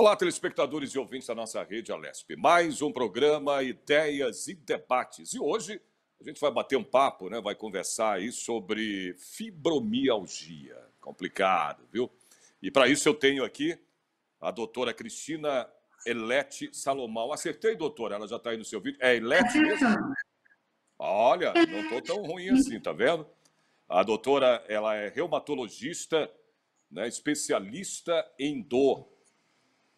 Olá, telespectadores e ouvintes da nossa rede Alesp. Mais um programa Ideias e Debates. E hoje a gente vai bater um papo, né? Vai conversar aí sobre fibromialgia. Complicado, viu? E para isso eu tenho aqui a doutora Cristina Elete Salomão. Acertei, doutora? Ela já está aí no seu vídeo. É Elete mesmo? Olha, não estou tão ruim assim, tá vendo? A doutora, ela é reumatologista, né, especialista em dor.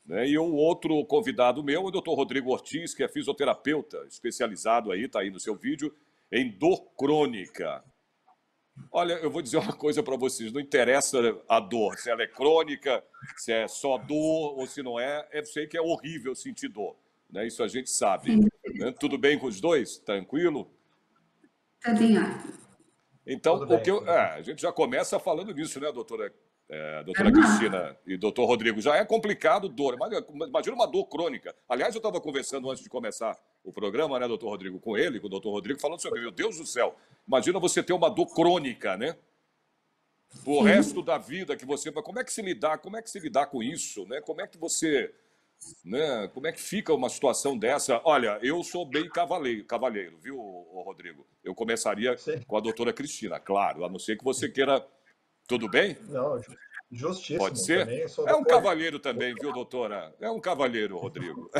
Né? E o outro convidado meu é o doutor Rodrigo Ortiz, que é fisioterapeuta, especializado aí, está aí no seu vídeo, em dor crônica. Olha, eu vou dizer uma coisa para vocês, não interessa a dor, se ela é crônica, se é só dor ou se não é, eu sei que é horrível sentir dor, né? Isso a gente sabe. Né? Tudo bem com os dois? Tranquilo? Tudo em ordem. Então, a gente já começa falando nisso, né, doutora Cristina e doutor Rodrigo? Já é complicado dor, mas imagina uma dor crônica. Aliás, eu estava conversando antes de começar o programa, né, doutor Rodrigo, com o doutor Rodrigo, falando sobre, meu Deus do céu, imagina você ter uma dor crônica, né? O resto da vida que você... Como é que se lidar com isso, né? Como é que você... Né? Como é que fica uma situação dessa? Olha, eu sou bem cavalheiro, viu, Rodrigo? Eu começaria com a doutora Cristina, claro, a não ser que você queira... Tudo bem? Não, justíssimo. Pode ser? Também sou é um cavalheiro também, viu, doutora? É um cavalheiro, Rodrigo.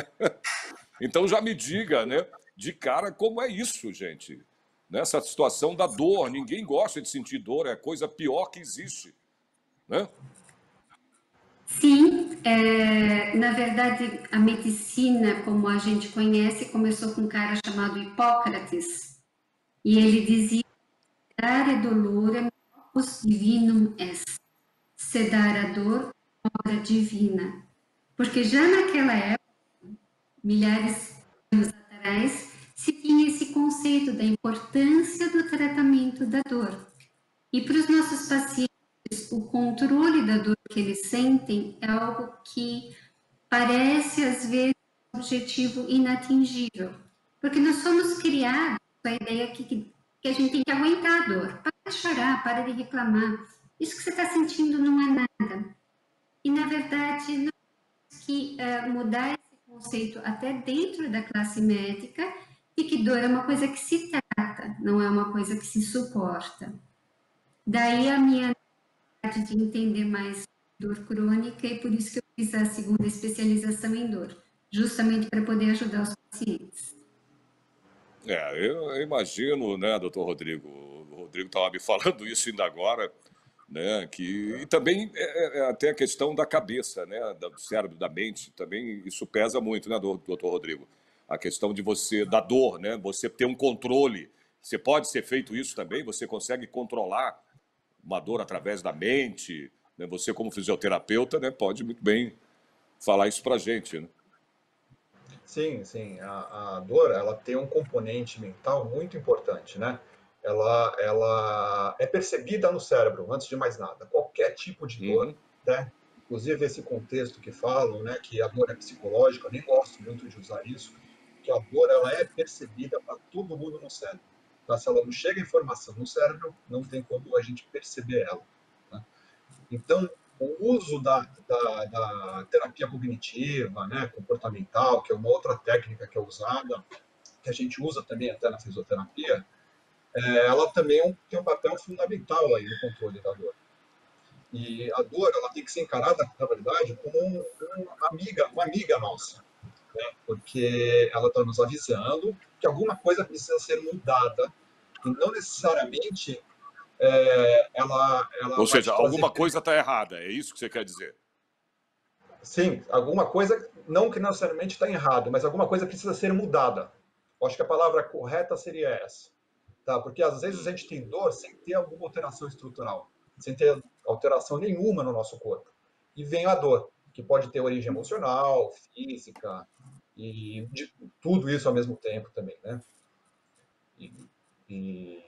Então já me diga, né, de cara, como é isso, gente? Nessa situação da dor, ninguém gosta de sentir dor, é a coisa pior que existe, né? Sim, na verdade, a medicina, como a gente conhece, começou com um cara chamado Hipócrates, e ele dizia: sedare dolorem opus divinum est. Sedar a dor, obra divina. Porque já naquela época, milhares de anos atrás, se tinha esse conceito da importância do tratamento da dor. E para os nossos pacientes, o controle da dor que eles sentem é algo que parece, às vezes, um objetivo inatingível. Porque nós somos criados com a ideia que a gente tem que aguentar a dor. Para de chorar, para de reclamar. Isso que você está sentindo não é nada. E, na verdade, nós temos que mudar esse conceito até dentro da classe médica de que dor é uma coisa que se trata, não é uma coisa que se suporta. Daí a minha necessidade de entender mais dor crônica e por isso que eu fiz a segunda especialização em dor, justamente para poder ajudar os pacientes. Eu imagino, né, doutor Rodrigo? O Rodrigo estava me falando isso ainda agora, né, e também até a questão da cabeça, né, do cérebro, da mente, também isso pesa muito, né, doutor Rodrigo? A questão de você, da dor, né, você ter um controle. Você pode ser feito isso também? Você consegue controlar uma dor através da mente, né? Você como fisioterapeuta, né, pode muito bem falar isso para a gente, né? Sim, sim. A dor, ela tem um componente mental muito importante, né? Ela é percebida no cérebro, antes de mais nada. Qualquer tipo de dor, né? Inclusive esse contexto que falam, né, que a dor é psicológica, eu nem gosto muito de usar isso, que a dor ela é percebida para todo mundo no cérebro. Tá? Se ela não chega informação no cérebro, não tem como a gente perceber ela. Né? Então, o uso da terapia cognitiva, né, comportamental, que é uma outra técnica que é usada, que a gente usa também até na fisioterapia, ela também tem um papel fundamental aí no controle da dor. E a dor, ela tem que ser encarada, na verdade, como uma amiga nossa, né, porque ela está nos avisando que alguma coisa precisa ser mudada, e não necessariamente ela Ou vai seja, te trazer... alguma coisa está errada, é isso que você quer dizer? Sim, alguma coisa, não que necessariamente está errado, mas alguma coisa precisa ser mudada. Eu acho que a palavra correta seria essa. Tá? Porque às vezes a gente tem dor sem ter alguma alteração estrutural, sem ter alteração nenhuma no nosso corpo. E vem a dor, que pode ter origem emocional, física, e de tudo isso ao mesmo tempo também, né? E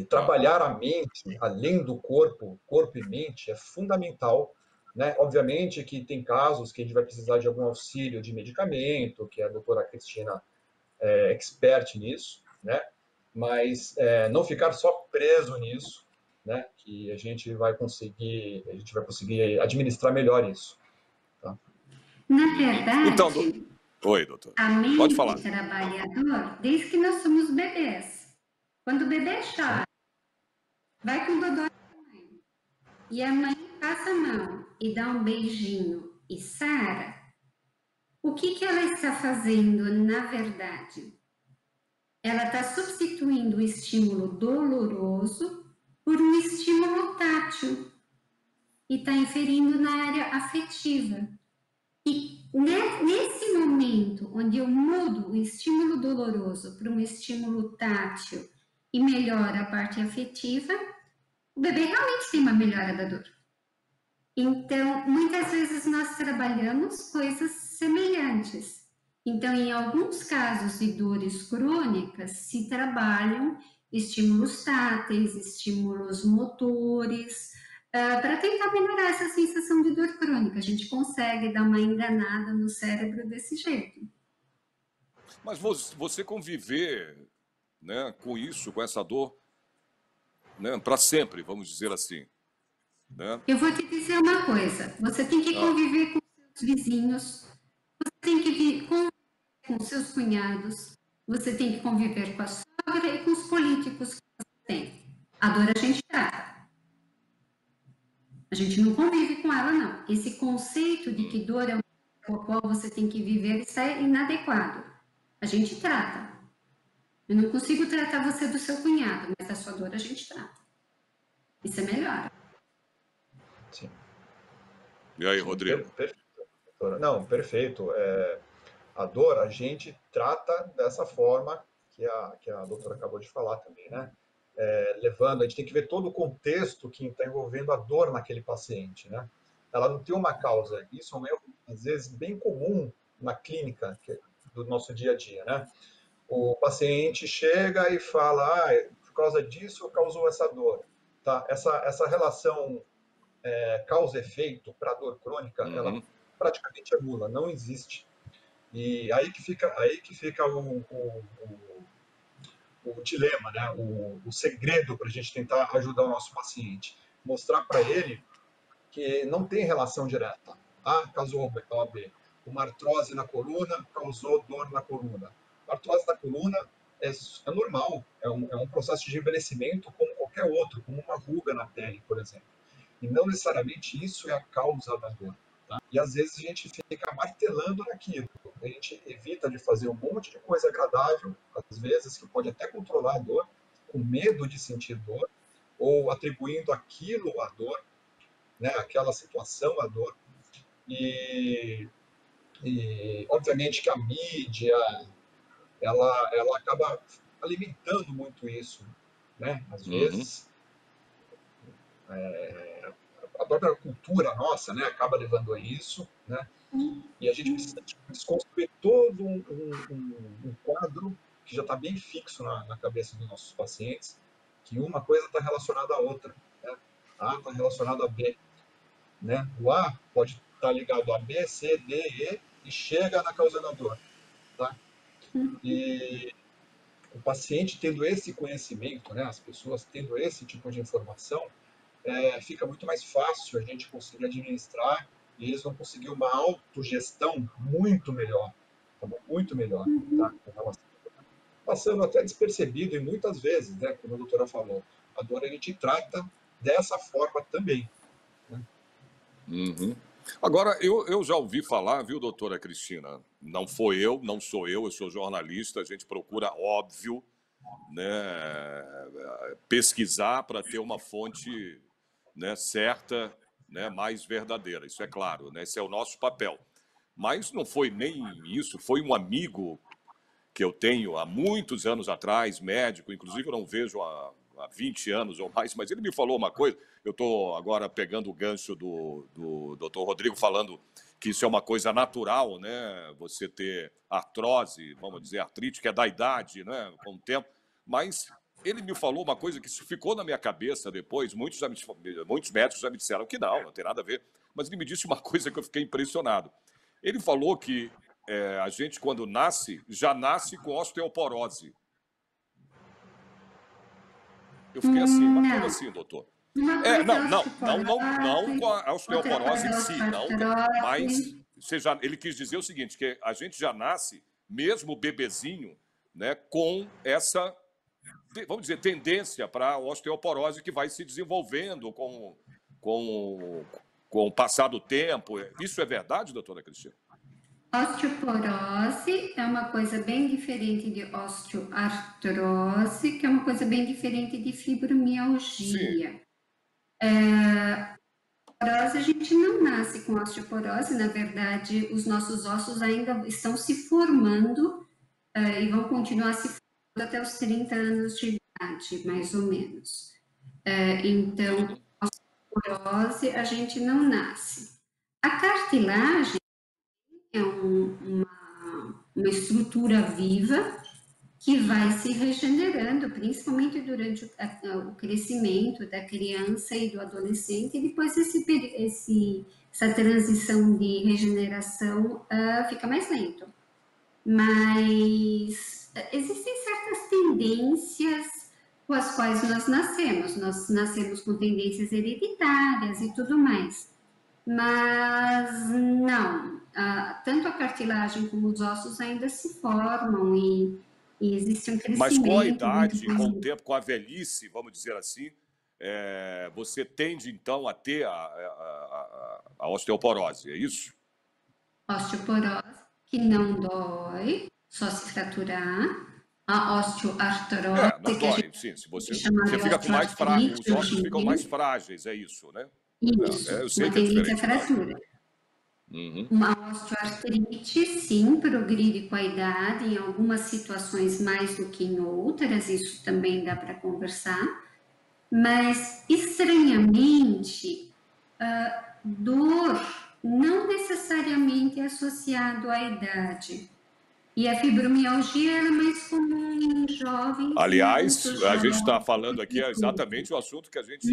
trabalhar a mente, além do corpo e mente, é fundamental, né? Obviamente que tem casos que a gente vai precisar de algum auxílio de medicamento, que a doutora Cristina é expert nisso, né? Mas não ficar só preso nisso, né? Que a gente vai conseguir administrar melhor isso. Tá? Na verdade, Então, oi, doutor. a mente Pode falar. trabalha a dor desde que nós somos bebês. Quando o bebê chora, vai com o dodó da mãe, e a mãe passa a mão e dá um beijinho e sara, o que ela está fazendo, na verdade? Ela está substituindo o estímulo doloroso por um estímulo tátil e está inferindo na área afetiva. E nesse momento, onde eu mudo o estímulo doloroso para um estímulo tátil e melhora a parte afetiva, o bebê realmente tem uma melhora da dor. Então, muitas vezes nós trabalhamos coisas semelhantes. Então, em alguns casos de dores crônicas, se trabalham estímulos táteis, estímulos motores, para tentar melhorar essa sensação de dor crônica. A gente consegue dar uma enganada no cérebro desse jeito. Mas você conviver, né, com isso, com essa dor, né, para sempre, vamos dizer assim. Né? Eu vou te dizer uma coisa, você tem que conviver com seus vizinhos, você tem que conviver com seus cunhados, você tem que conviver com a sogra e com os políticos que você tem. A dor a gente trata. A gente não convive com ela, não. Esse conceito de que dor é o qual você tem que viver está inadequado. A gente trata. Eu não consigo tratar você do seu cunhado, mas a sua dor a gente trata. Isso é melhor. Sim. E aí, Rodrigo? Perfeito. Não, perfeito. A dor a gente trata dessa forma que a doutora acabou de falar também, né? Levando, a gente tem que ver todo o contexto que está envolvendo a dor naquele paciente, né? Ela não tem uma causa. Isso é um erro, às vezes, bem comum na clínica do nosso dia a dia, né? O paciente chega e fala, por causa disso causou essa dor. Tá? Essa relação causa-efeito para a dor crônica, ela praticamente é nula, não existe. E aí que fica o dilema, né? o segredo para a gente tentar ajudar o nosso paciente. Mostrar para ele que não tem relação direta. A causou B. Uma artrose na coluna causou dor na coluna. A artrose na coluna é normal, é um processo de envelhecimento como qualquer outro, como uma ruga na pele, por exemplo. E não necessariamente isso é a causa da dor. Tá? E às vezes a gente fica martelando naquilo. A gente evita de fazer um monte de coisa agradável, às vezes, que pode até controlar a dor, com medo de sentir dor, ou atribuindo aquilo à dor, né, aquela situação à dor. E obviamente que a mídia, ela acaba alimentando muito isso, né? Às vezes, a própria cultura nossa, né, acaba levando a isso, né? E a gente precisa desconstruir todo um quadro que já está bem fixo na cabeça dos nossos pacientes, que uma coisa está relacionada à outra, né? A está relacionado a B, né? O A pode estar ligado a B, C, D, E e chega na causa da dor, tá? E o paciente tendo esse conhecimento, né, as pessoas tendo esse tipo de informação, fica muito mais fácil a gente conseguir administrar e eles vão conseguir uma autogestão muito melhor, tá bom? Muito melhor, tá? Passando até despercebido e muitas vezes, né, como a doutora falou, a dor a gente trata dessa forma também. Né? Agora, eu já ouvi falar, viu, doutora Cristina? Não sou eu sou jornalista, a gente procura, óbvio, né, pesquisar para ter uma fonte, né, certa, né, mais verdadeira, isso é claro, né, esse é o nosso papel. Mas não foi nem isso, foi um amigo que eu tenho há muitos anos atrás, médico, inclusive eu não vejo há 20 anos ou mais, mas ele me falou uma coisa, eu estou agora pegando o gancho do doutor Rodrigo falando que isso é uma coisa natural, né? Você ter artrose, vamos dizer, artrite, que é da idade, né? Com o tempo, mas ele me falou uma coisa que ficou na minha cabeça depois, muitos médicos já me disseram que não tem nada a ver, mas ele me disse uma coisa que eu fiquei impressionado. Ele falou que a gente, quando nasce, já nasce com osteoporose. Eu fiquei assim, mas como assim, doutor? Não com a osteoporose em si, não, mas ele quis dizer o seguinte, que a gente já nasce, mesmo bebezinho, né, com essa, vamos dizer, tendência para a osteoporose que vai se desenvolvendo com o passar do tempo. Isso é verdade, doutora Cristina? Osteoporose é uma coisa bem diferente de osteoartrose, que é uma coisa bem diferente de fibromialgia. A gente não nasce com osteoporose, na verdade, os nossos ossos ainda estão se formando e vão continuar se formando até os 30 anos de idade, mais ou menos. Então, osteoporose a gente não nasce. A cartilagem é uma estrutura viva que vai se regenerando, principalmente durante o crescimento da criança e do adolescente, e depois essa transição de regeneração fica mais lento. Mas existem certas tendências com as quais nós nascemos com tendências hereditárias e tudo mais. Mas não, tanto a cartilagem como os ossos ainda se formam e existe um crescimento. Mas com a idade, com o tempo, com a velhice, vamos dizer assim, você tende então a ter a osteoporose, é isso? Osteoporose que não dói, só se fraturar. A osteoartrose, não dói, sim. Se você fica com mais frágil, os ossos ficam mais frágeis, é isso, né? Isso, eu sei uma que é tendência à diferente. fratura. Uma osteoartrite, sim, progride com a idade, em algumas situações mais do que em outras, isso também dá para conversar, mas estranhamente, dor não necessariamente é associado à idade. E a fibromialgia é mais comum em jovens. Aliás, a gente está falando aqui exatamente o assunto que a gente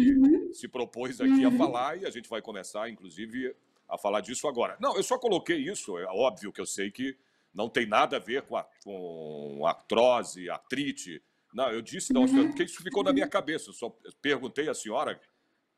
se propôs aqui a falar, e a gente vai começar, inclusive, a falar disso agora. Não, eu só coloquei isso, é óbvio que eu sei que não tem nada a ver com artrose, artrite. Não, eu disse da osteoporose, porque isso ficou na minha cabeça. Eu só perguntei à senhora,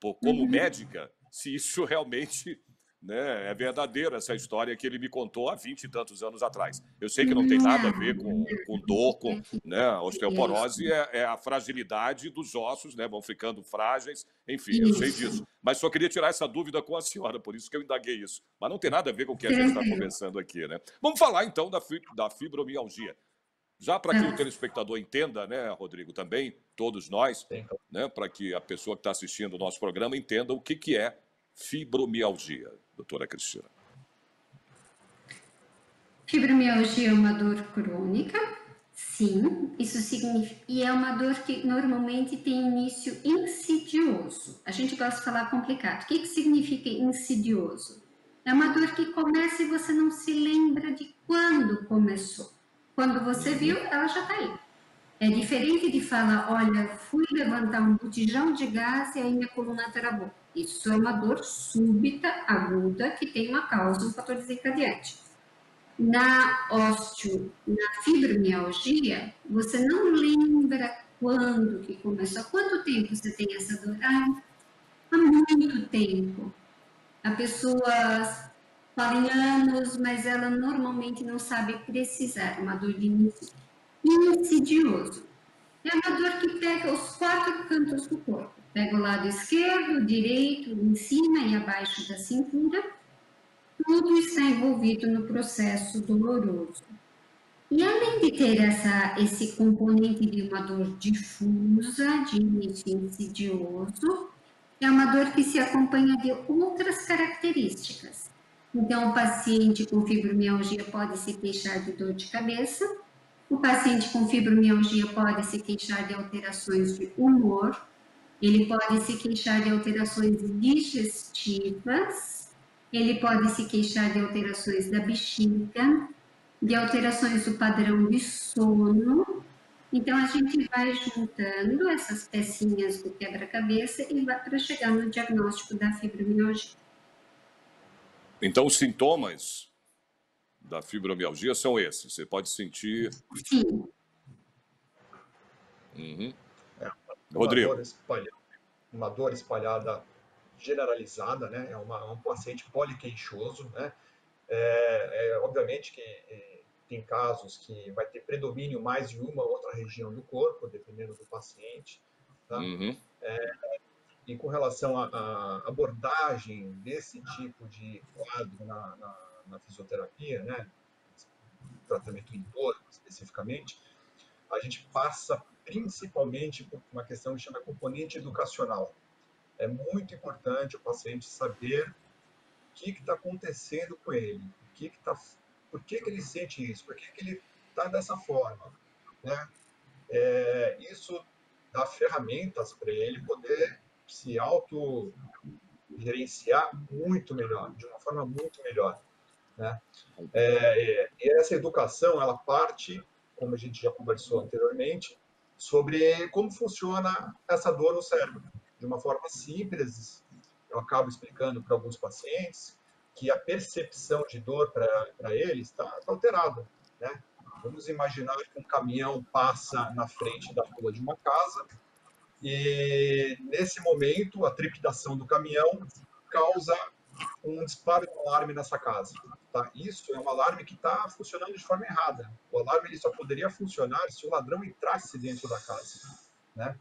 como médica, se isso realmente, né, é verdadeira, essa história que ele me contou há 20 e tantos anos atrás. Eu sei que não tem nada a ver com dor, né, a osteoporose é a fragilidade dos ossos, né, vão ficando frágeis, enfim, eu sei disso. Mas só queria tirar essa dúvida com a senhora, por isso que eu indaguei isso. Mas não tem nada a ver com o que a gente está conversando aqui, né? Vamos falar, então, da fibromialgia. Já para que o telespectador entenda, né, Rodrigo, também, todos nós, né, para que a pessoa que está assistindo o nosso programa entenda o que é fibromialgia, doutora Cristina. Fibromialgia é uma dor crônica, sim, isso significa, e é uma dor que normalmente tem início insidioso. A gente gosta de falar complicado. O que significa insidioso? É uma dor que começa e você não se lembra de quando começou. Quando você viu, ela já está aí. É diferente de falar, olha, fui levantar um botijão de gás e aí minha coluna travou. Isso é uma dor súbita, aguda, que tem uma causa, um fator desencadeante. Na fibromialgia, você não lembra quando que começou. Há quanto tempo você tem essa dor? Há muito tempo. A pessoa fala em anos, mas ela normalmente não sabe precisar. Uma dor de início insidioso. É uma dor que pega os 4 cantos do corpo. Pega o lado esquerdo, direito, em cima e abaixo da cintura. Tudo está envolvido no processo doloroso. E além de ter esse componente de uma dor difusa, de início insidioso, é uma dor que se acompanha de outras características. Então, o paciente com fibromialgia pode se queixar de dor de cabeça, o paciente com fibromialgia pode se queixar de alterações de humor, ele pode se queixar de alterações digestivas, ele pode se queixar de alterações da bexiga, de alterações do padrão de sono. Então, a gente vai juntando essas pecinhas do quebra-cabeça e vai para chegar no diagnóstico da fibromialgia. Então, os sintomas da fibromialgia são esses. Você pode sentir... Sim. Rodrigo. Uma dor espalhada generalizada, né? É um paciente poliqueixoso, né? Obviamente que tem casos que vai ter predomínio mais de uma ou outra região do corpo, dependendo do paciente, tá? Uhum. E com relação à abordagem desse tipo de quadro na fisioterapia, né, tratamento em dor especificamente, a gente passa principalmente por uma questão que chama componente educacional. É muito importante o paciente saber o que está acontecendo com ele, por que ele sente isso, por que ele está dessa forma, né? Isso dá ferramentas para ele poder se autogerenciar muito melhor, de uma forma muito melhor, né? E essa educação, ela parte, como a gente já conversou anteriormente, sobre como funciona essa dor no cérebro. De uma forma simples, eu acabo explicando para alguns pacientes que a percepção de dor para eles está alterada, né? Vamos imaginar que um caminhão passa na frente da rua de uma casa e, nesse momento, a trepidação do caminhão causa um disparo de alarme nessa casa. Tá? Isso é um alarme que está funcionando de forma errada. O alarme ele só poderia funcionar se o ladrão entrasse dentro da casa, né?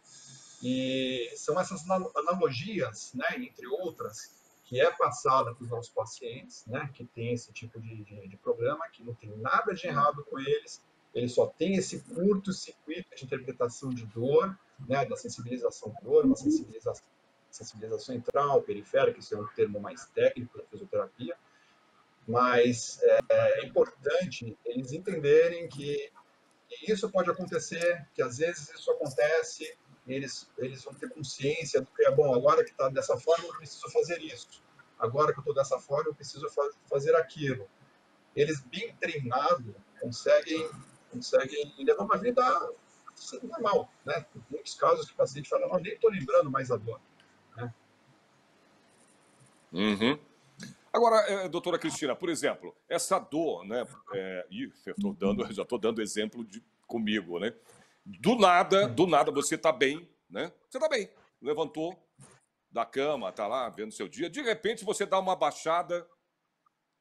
E são essas analogias, né, entre outras, que é passada para os nossos pacientes, né, que tem esse tipo de problema, que não tem nada de errado com eles, só tem esse curto-circuito de interpretação de dor, né, da sensibilização à dor, uma sensibilização central, periférica, isso é um termo mais técnico da fisioterapia, mas é importante eles entenderem que isso pode acontecer, que às vezes isso acontece, eles vão ter consciência do que é bom, agora que está dessa forma, eu preciso fazer isso. Agora que eu estou dessa forma, eu preciso fazer aquilo. Eles, bem treinados, conseguem levar uma vida normal, né? Em muitos casos, que o paciente fala, não, nem estou lembrando mais a dor, né? Uhum. Agora, doutora Cristina, por exemplo, essa dor, né? Já estou dando exemplo comigo, né? Do nada você está bem, né? Você está bem, levantou da cama, está lá vendo seu dia, de repente você dá uma baixada,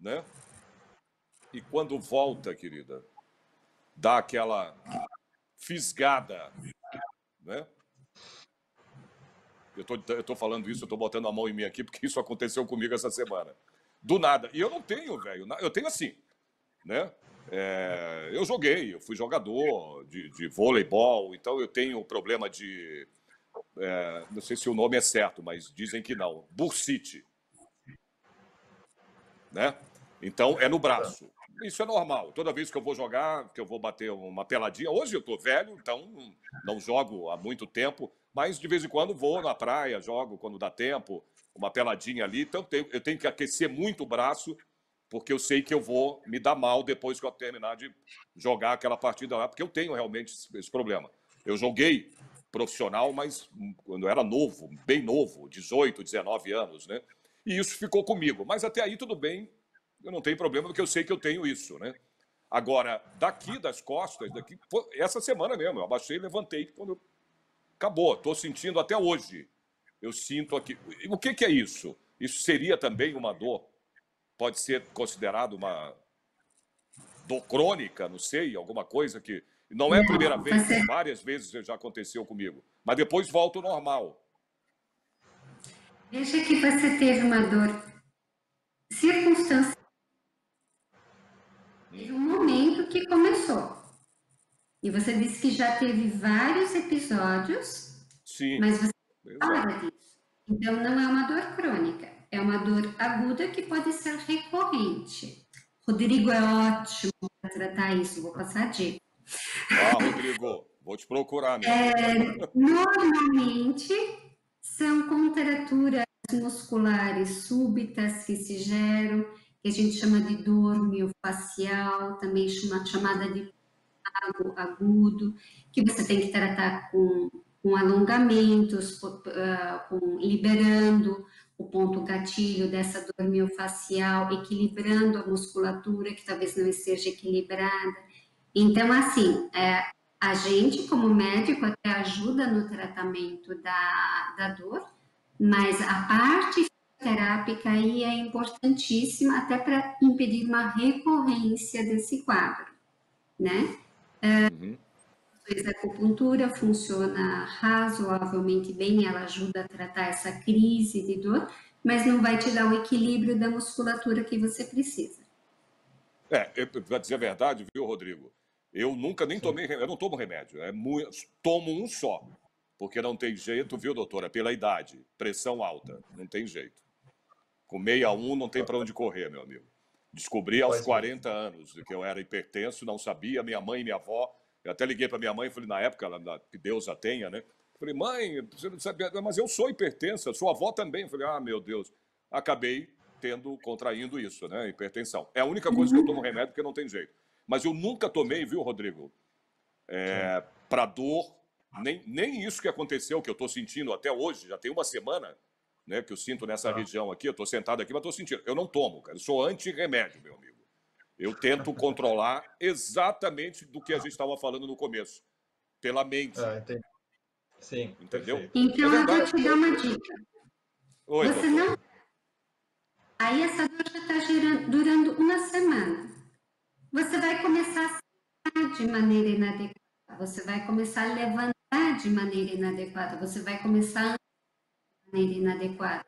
né? E quando volta, querida, dá aquela fisgada, né? Eu tô falando isso, eu tô botando a mão em mim aqui, porque isso aconteceu comigo essa semana. Do nada. E eu não tenho, velho. Eu tenho assim, né? Eu fui jogador de voleibol, então eu tenho problema de... não sei se o nome é certo, mas dizem que não. Bursite. Né? Então, é no braço. Isso é normal. Toda vez que eu vou jogar, que eu vou bater uma peladinha... Hoje eu tô velho, então não jogo há muito tempo, mas de vez em quando vou na praia, jogo quando dá tempo, uma peladinha ali. Então, eu tenho que aquecer muito o braço, porque eu sei que eu vou me dar mal depois que eu terminar de jogar aquela partida lá, porque eu tenho realmente esse problema. Eu joguei profissional, mas quando eu era novo, bem novo, 18, 19 anos, né? E isso ficou comigo. Mas até aí tudo bem, eu não tenho problema, porque eu sei que eu tenho isso, né? Agora, daqui das costas, essa semana mesmo, eu abaixei e levantei quando acabou. Estou sentindo até hoje. Eu sinto aqui. O que é isso? Isso seria também uma dor? Pode ser considerado uma dor crônica, não sei, alguma coisa que... Não é a primeira vez, várias vezes já aconteceu comigo. Mas depois volta ao normal. Veja que você teve uma dor circunstancial. Teve um momento que começou. E você disse que já teve vários episódios, Sim, mas você não fala disso. Então, não é uma dor crônica, é uma dor aguda que pode ser recorrente. Rodrigo é ótimo para tratar isso, vou passar a dica. Rodrigo, vou te procurar mesmo. Normalmente, são contraturas musculares súbitas que se geram, que a gente chama de dor miofacial, também chamada de agudo, que você tem que tratar com alongamentos, liberando o ponto gatilho dessa dor miofacial, equilibrando a musculatura, que talvez não esteja equilibrada. Então, assim, a gente, como médico, até ajuda no tratamento da dor, mas a parte terápica aí é importantíssima até para impedir uma recorrência desse quadro, né? Uhum. A acupuntura funciona razoavelmente bem, ela ajuda a tratar essa crise de dor, mas não vai te dar o equilíbrio da musculatura que você precisa. Pra dizer a verdade, viu, Rodrigo? Eu nunca nem Sim. tomei remédio, eu não tomo remédio, tomo um só, porque não tem jeito, viu, doutora? Pela idade, pressão alta, não tem jeito. Com 61 não tem para onde correr, meu amigo. Descobri aos Faz 40 anos que eu era hipertenso, não sabia, minha mãe e minha avó, eu até liguei para minha mãe, falei, na época, que Deus a tenha, né? Falei, mãe, você não sabia, mas eu sou hipertensa, sua avó também. Falei, ah, meu Deus. Acabei contraindo isso, né? Hipertensão. É a única coisa que eu tomo remédio porque não tem jeito. Mas eu nunca tomei, viu, Rodrigo? Para dor, nem isso que aconteceu, que eu estou sentindo até hoje, já tem uma semana, né, que eu sinto nessa região aqui, eu estou sentado aqui, mas estou sentindo. Eu não tomo, cara, eu sou anti-remédio, meu amigo. Eu tento controlar exatamente do que a gente estava falando no começo, pela mente. Entendi. Sim, entendeu? perfeito. Então, eu vou te dar uma dica. Oi, você doutor. não... Aí essa dor já está durando uma semana. Você vai começar a sentar de maneira inadequada, você vai começar a levantar de maneira inadequada, você vai começar a andar de maneira inadequada.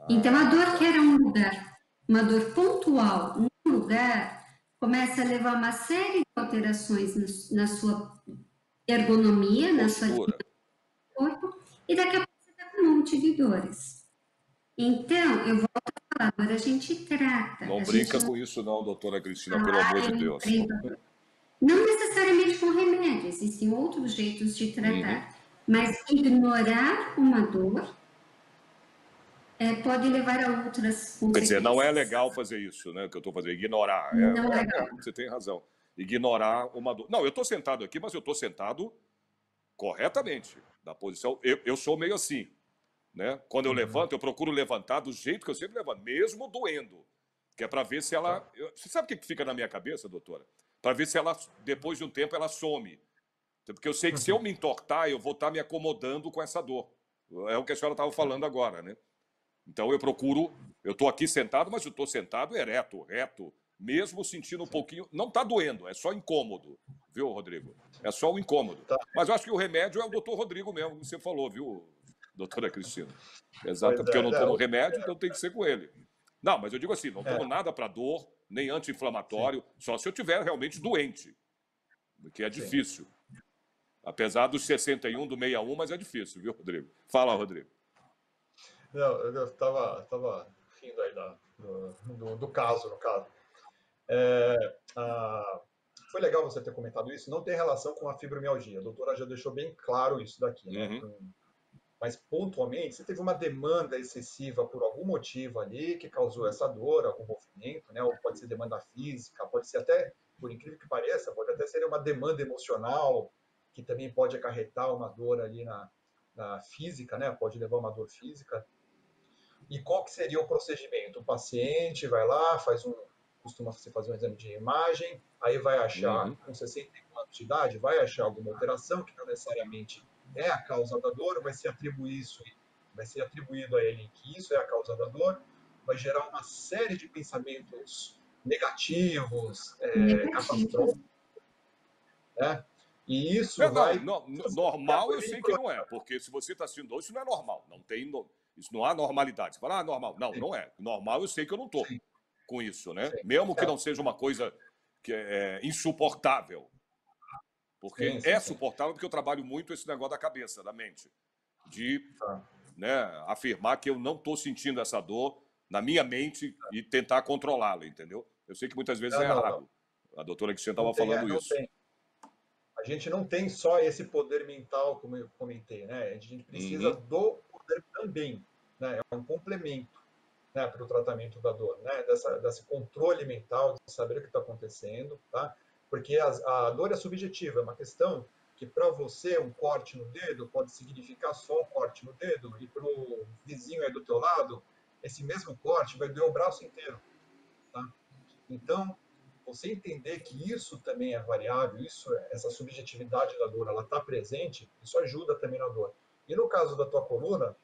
Então, a dor que era um lugar, uma dor pontual, um lugar, começa a levar uma série de alterações na sua ergonomia, na sua Postura. corpo, e daqui a pouco você está com um monte de dores. Então, eu volto a falar, agora a gente trata. Não a brinca gente com isso não, doutora Cristina, pelo amor de Deus. Não necessariamente com remédio, existem outros jeitos de tratar. Mas ignorar uma dor pode levar a outras consequências. Quer dizer, não é legal fazer isso, né? Que eu estou fazendo, ignorar. Não é legal. Você tem razão. Ignorar uma dor. Não, eu estou sentado aqui, mas eu estou sentado corretamente, na posição. Eu sou meio assim, né? Quando eu levanto, eu procuro levantar do jeito que eu sempre levanto, mesmo doendo. Que é para ver se ela... Você sabe o que fica na minha cabeça, doutora? Para ver se ela, depois de um tempo, ela some. Porque eu sei que se eu me entortar, eu vou estar me acomodando com essa dor. É o que a senhora estava falando agora, né? Então eu procuro... Eu estou aqui sentado, mas eu estou sentado ereto, reto, mesmo sentindo um pouquinho... Não está doendo, é só incômodo, viu, Rodrigo? É só o incômodo. Mas eu acho que o remédio é o doutor Rodrigo mesmo, que você falou, viu, doutora Cristina? Exato, porque eu não tomo remédio, então tem que ser com ele. Não, mas eu digo assim, não tomo nada para dor, nem anti-inflamatório, só se eu estiver realmente doente, que é difícil. Apesar dos 61, do 61, mas é difícil, viu, Rodrigo? Fala, Rodrigo. Não, eu estava rindo aí do caso, no caso. Foi legal você ter comentado isso, não tem relação com a fibromialgia. A doutora já deixou bem claro isso daqui, né? Mas pontualmente, você teve uma demanda excessiva por algum motivo ali que causou essa dor, algum movimento, né? Ou pode ser demanda física, pode ser até, por incrível que pareça, pode até ser uma demanda emocional, que também pode acarretar uma dor ali na física, né? Pode levar uma dor física. E qual que seria o procedimento? O paciente vai lá, costuma-se fazer um exame de imagem, aí vai achar, com 61 anos de idade, vai achar alguma alteração que não necessariamente é a causa da dor, vai ser atribuído a ele que isso é a causa da dor, vai gerar uma série de pensamentos negativos, catastróficos, né? E isso vai... normal eu sei que não é, porque se você está assistindo hoje, isso não é normal, isso não há normalidade. Você fala, normal. Não, não é. Normal eu sei que eu não estou com isso, né? Mesmo que não seja uma coisa que é insuportável. Porque é suportável porque eu trabalho muito esse negócio da cabeça, da mente. De afirmar que eu não estou sentindo essa dor na minha mente e tentar controlá-la, entendeu? Eu sei que muitas vezes é errado. A doutora Cristina estava falando isso. A gente não tem só esse poder mental, como eu comentei, né? A gente precisa do poder também, né? É um complemento, né, para o tratamento da dor, né? Desse controle mental, de saber o que está acontecendo, tá? Porque a dor é subjetiva, é uma questão que para você um corte no dedo pode significar só um corte no dedo e para o vizinho aí do teu lado, esse mesmo corte vai doer o braço inteiro, tá? Então, você entender que isso também é variável, essa subjetividade da dor, ela está presente, isso ajuda também na dor. E no caso da tua coluna,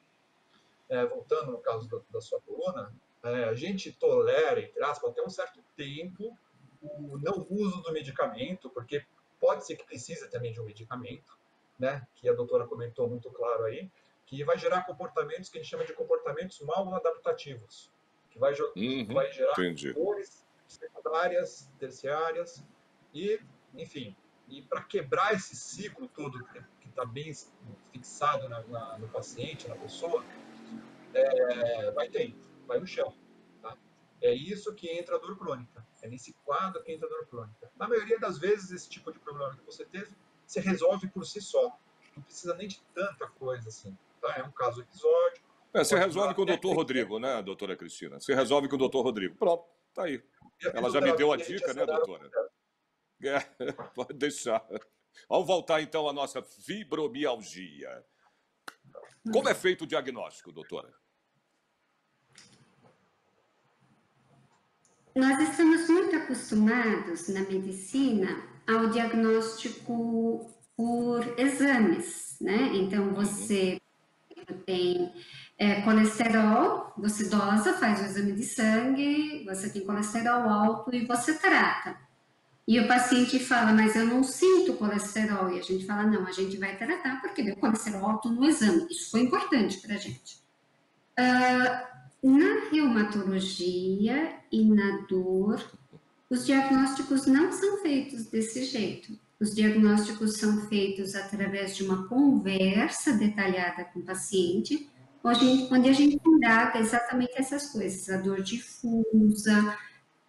voltando no caso da sua coluna, a gente tolera, entre aspas, até um certo tempo o não uso do medicamento, porque pode ser que precise também de um medicamento, né, que a doutora comentou muito claro aí, que vai gerar comportamentos que a gente chama de comportamentos mal adaptativos, que vai gerar Entendi. dores secundárias, terciárias, e, enfim, e para quebrar esse ciclo todo que está bem fixado no paciente, na pessoa, vai no chão. Tá? É isso que entra a dor crônica. É nesse quadro que entra a dor crônica. Na maioria das vezes, esse tipo de problema que você teve, se resolve por si só. Não precisa nem de tanta coisa assim. Tá? É um caso episódico. Você resolve com o doutor Rodrigo, né, doutora Cristina? Você resolve com o doutor Rodrigo. Pronto, tá aí. Ela já me deu a dica, né, doutora? Pode deixar. Vamos voltar, então, à nossa fibromialgia. Como é feito o diagnóstico, doutora? Nós estamos muito acostumados na medicina ao diagnóstico por exames, né? Então, você tem colesterol, você dosa, faz o exame de sangue, você tem colesterol alto e você trata. E o paciente fala, mas eu não sinto colesterol. E a gente fala, não, a gente vai tratar porque deu colesterol alto no exame. Isso foi importante para a gente. Na reumatologia e na dor, os diagnósticos não são feitos desse jeito. Os diagnósticos são feitos através de uma conversa detalhada com o paciente, onde a gente indaga exatamente essas coisas, a dor difusa,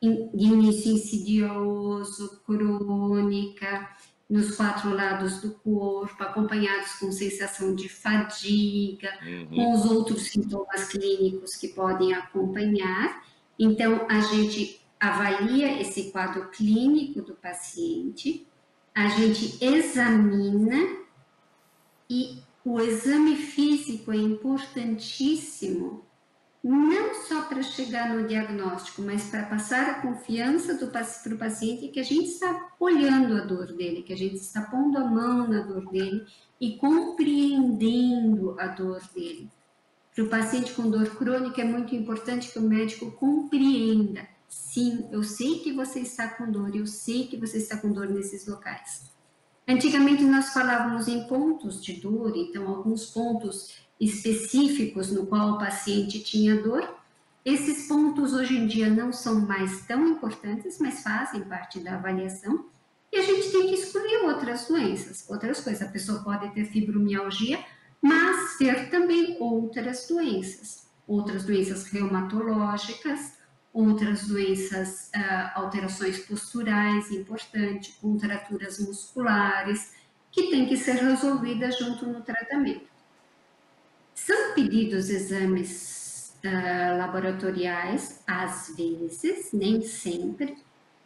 de início insidioso, crônica, nos 4 lados do corpo, acompanhados com sensação de fadiga, com os outros sintomas clínicos que podem acompanhar. Então, a gente avalia esse quadro clínico do paciente, a gente examina e o exame físico é importantíssimo, não só para chegar no diagnóstico, mas para passar a confiança para o paciente que a gente está olhando a dor dele, que a gente está pondo a mão na dor dele e compreendendo a dor dele. Para o paciente com dor crônica é muito importante que o médico compreenda. Sim, eu sei que você está com dor, eu sei que você está com dor nesses locais. Antigamente nós falávamos em pontos de dor, então alguns pontos específicos no qual o paciente tinha dor. Esses pontos hoje em dia não são mais tão importantes, mas fazem parte da avaliação. E a gente tem que excluir outras doenças, outras coisas. A pessoa pode ter fibromialgia, mas ter também outras doenças reumatológicas, outras doenças, alterações posturais, importante, contraturas musculares, que tem que ser resolvidas junto no tratamento. São pedidos exames laboratoriais, às vezes, nem sempre,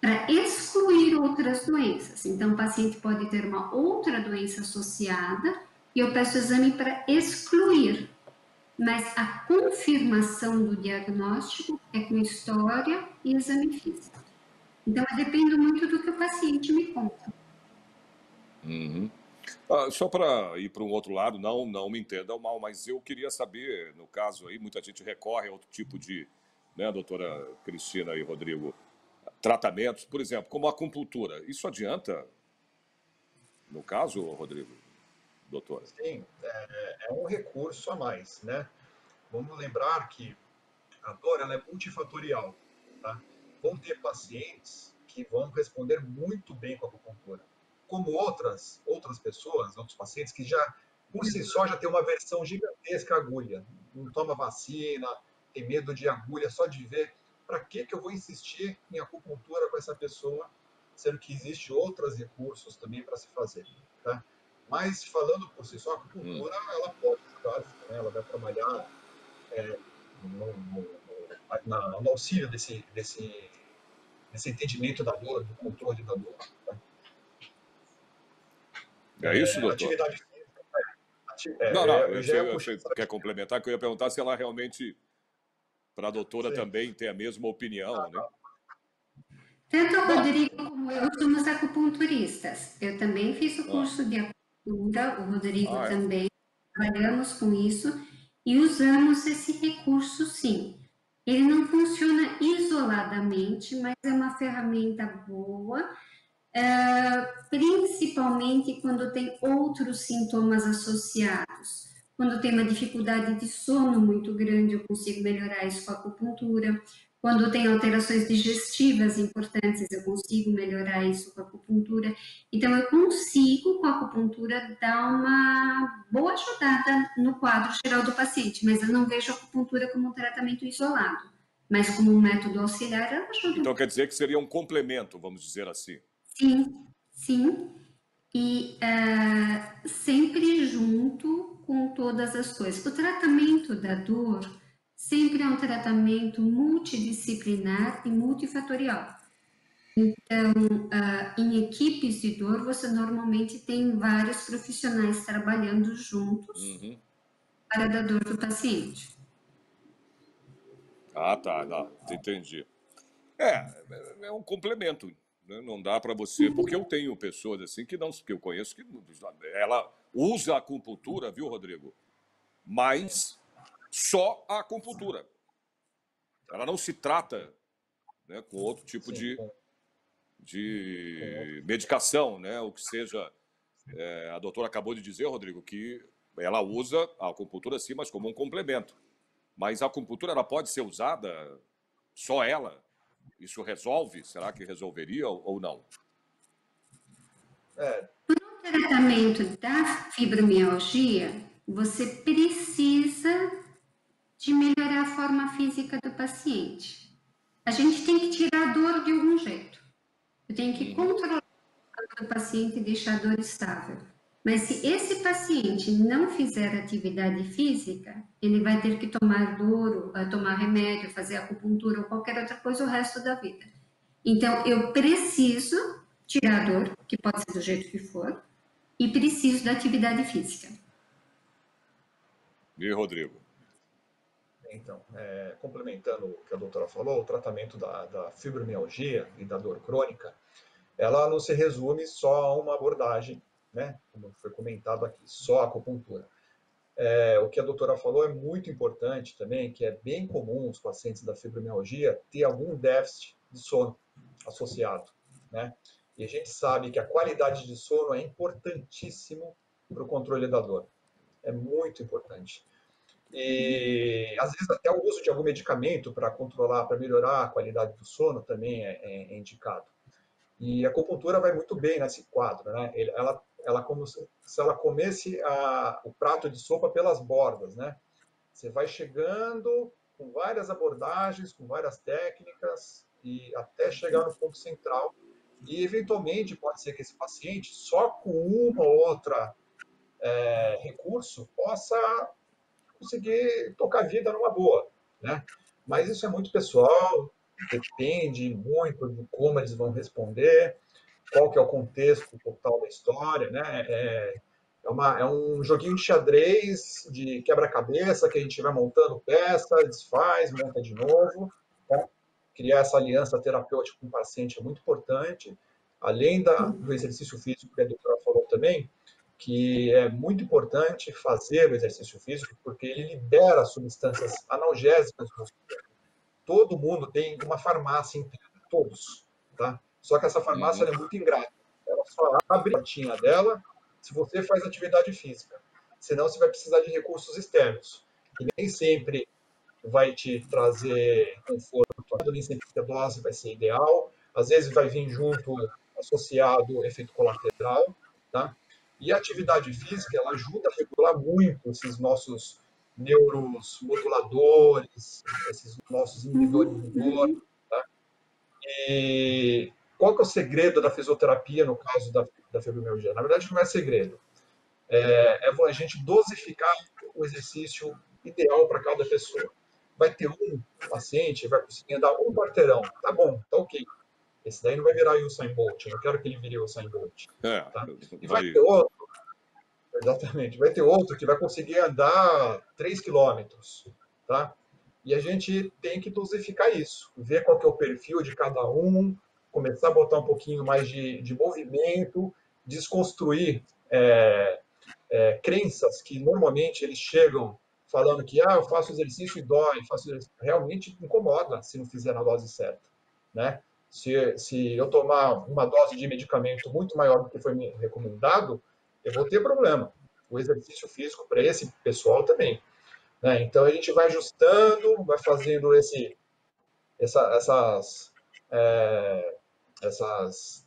para excluir outras doenças. Então, o paciente pode ter uma outra doença associada e eu peço exame para excluir. Mas a confirmação do diagnóstico é com história e exame físico. Então, eu dependo muito do que o paciente me conta. Só para ir para um outro lado, não me entendam mal, mas eu queria saber, no caso aí, muita gente recorre a outro tipo de, né, doutora Cristina e Rodrigo, tratamentos, por exemplo, como a acupuntura. Isso adianta, no caso, Rodrigo, doutora? Sim, é um recurso a mais, né? Vamos lembrar que a dor ela é multifatorial, tá? Vão ter pacientes que vão responder muito bem com a acupuntura, como outras pessoas, outros pacientes que já, por si só, já tem uma aversão gigantesca à agulha, não toma vacina, tem medo de agulha só de ver. Para que eu vou insistir em acupuntura com essa pessoa, sendo que existem outros recursos também para se fazer, tá? Mas, falando por si só, a acupuntura, ela pode ajudar, né? Ela vai trabalhar no auxílio desse entendimento da dor, do controle da dor. Tá? É isso, doutor? Atividade física. Você quer complementar? Que eu ia perguntar se ela realmente, para a doutora também, tem a mesma opinião, né? Tanto o Rodrigo como eu somos acupunturistas. Eu também fiz o curso de acupuntura, o Rodrigo também, trabalhamos com isso. e usamos esse recurso sim. Ele não funciona isoladamente, mas é uma ferramenta boa, principalmente quando tem outros sintomas associados. Quando tem uma dificuldade de sono muito grande, eu consigo melhorar isso com a acupuntura. Quando tem alterações digestivas importantes, eu consigo melhorar isso com a acupuntura. Então, eu consigo, com a acupuntura, dar uma boa ajudada no quadro geral do paciente, mas eu não vejo a acupuntura como um tratamento isolado, mas como um método auxiliar, ela ajuda. Então quer dizer que seria um complemento, vamos dizer assim. Sim, sim. E sempre junto com todas as coisas. O tratamento da dor sempre é um tratamento multidisciplinar e multifatorial. Então, em equipes de dor, você normalmente tem vários profissionais trabalhando juntos para dar dor do paciente. Ah, tá, não, entendi. É um complemento, né? Não dá para você, porque eu tenho pessoas assim que eu conheço que ela usa a acupuntura, viu, Rodrigo? Mas só a acupuntura. Ela não se trata, né, com outro tipo Sim, de medicação, né? O que seja. A doutora acabou de dizer, Rodrigo, que ela usa a acupuntura sim, mas como um complemento. Mas a acupuntura ela pode ser usada só ela? Isso resolve? Será que resolveria ou não? No tratamento da fibromialgia, você precisa de melhorar a forma física do paciente. A gente tem que tirar a dor de algum jeito. Eu tenho que controlar a dor do paciente e deixar a dor estável. Mas se esse paciente não fizer atividade física, ele vai ter que tomar dor, tomar remédio, fazer acupuntura ou qualquer outra coisa o resto da vida. Então, eu preciso tirar a dor, que pode ser do jeito que for, e preciso da atividade física. E Rodrigo? então, complementando o que a doutora falou, o tratamento da fibromialgia e da dor crônica, ela não se resume só a uma abordagem, né? Como foi comentado aqui, só a acupuntura. O que a doutora falou é muito importante também, que é bem comum os pacientes da fibromialgia ter algum déficit de sono associado, né? E a gente sabe que a qualidade de sono é importantíssimo para o controle da dor. É muito importante. E às vezes até o uso de algum medicamento para controlar, para melhorar a qualidade do sono também é indicado. E a acupuntura vai muito bem nesse quadro, né? Ela como se ela comesse o prato de sopa pelas bordas, né? Você vai chegando com várias abordagens, com várias técnicas, e até chegar no ponto central. E, eventualmente, pode ser que esse paciente, só com uma ou outra recurso, possa conseguir tocar a vida numa boa, né? Mas isso é muito pessoal, depende muito de como eles vão responder, qual que é o contexto total da história, né? É um joguinho de xadrez, de quebra-cabeça, que a gente vai montando peça, desfaz, monta de novo. Tá? Criar essa aliança terapêutica com o paciente é muito importante. Além do exercício físico que a doutora falou também, que é muito importante fazer o exercício físico, porque ele libera substâncias analgésicas no nosso corpo. Todo mundo tem uma farmácia interna, todos. Tá? Só que essa farmácia é muito ingrata. Ela só abre a portinha dela se você faz atividade física. Senão você vai precisar de recursos externos, que nem sempre vai te trazer conforto, nem sempre a dose vai ser ideal, às vezes vai vir junto, associado, efeito colateral, tá? E a atividade física, ela ajuda a regular muito esses nossos neuromoduladores, esses nossos inibidores de dor, tá? E qual que é o segredo da fisioterapia no caso da fibromialgia? Na verdade, não é segredo. É a gente dosificar o exercício ideal para cada pessoa. Vai ter um paciente, vai conseguir andar um quarteirão. Tá bom, tá ok. Esse daí não vai virar o Usain Bolt. Eu não quero que ele vire o Usain Bolt. Tá? E vai ter outro, exatamente, vai ter outro que vai conseguir andar 3 quilômetros. Tá? E a gente tem que dosificar isso, ver qual que é o perfil de cada um, começar a botar um pouquinho mais de movimento, desconstruir crenças que normalmente eles chegam falando que eu faço exercício e dói, realmente incomoda se não fizer na dose certa, né? Se eu tomar uma dose de medicamento muito maior do que foi me recomendado, eu vou ter problema. O exercício físico para esse pessoal também, né? Então a gente vai ajustando, vai fazendo essas